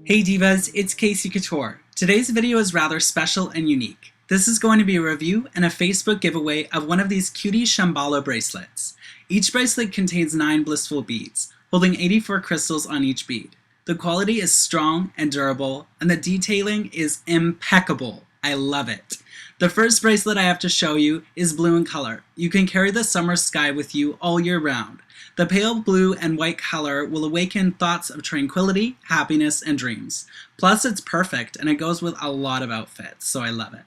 Hey Divas, it's Casey Couture. Today's video is rather special and unique. This is going to be a review and a Facebook giveaway of one of these Cutey Shamballa bracelets. Each bracelet contains 9 blissful beads, holding 84 crystals on each bead. The quality is strong and durable, and the detailing is impeccable. I love it. The first bracelet I have to show you is blue in color. You can carry the summer sky with you all year round. The pale blue and white color will awaken thoughts of tranquility, happiness, and dreams. Plus, it's perfect and it goes with a lot of outfits, so I love it.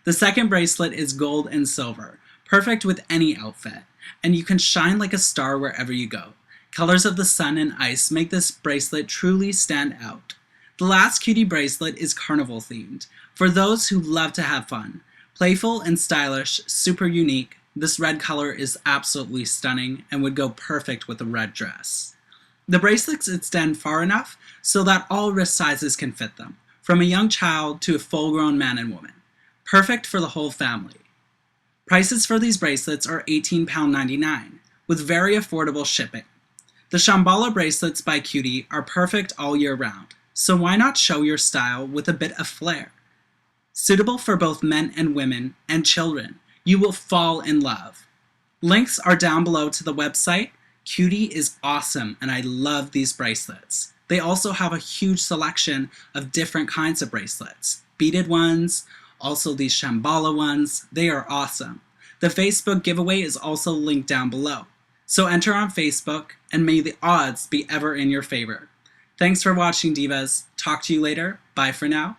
The second bracelet is gold and silver, perfect with any outfit, and you can shine like a star wherever you go. Colors of the sun and ice make this bracelet truly stand out. The last Cutey bracelet is carnival themed, for those who love to have fun. Playful and stylish, super unique, this red color is absolutely stunning and would go perfect with a red dress. The bracelets extend far enough so that all wrist sizes can fit them, from a young child to a full-grown man and woman. Perfect for the whole family. Prices for these bracelets are £18.99, with very affordable shipping. The Shamballa bracelets by Cutey are perfect all year round, so why not show your style with a bit of flair? Suitable for both men and women and children. You will fall in love. Links are down below to the website. Cutey is awesome and I love these bracelets. They also have a huge selection of different kinds of bracelets. Beaded ones, also these Shamballa ones. They are awesome. The Facebook giveaway is also linked down below. So enter on Facebook and may the odds be ever in your favor. Thanks for watching, Divas. Talk to you later. Bye for now.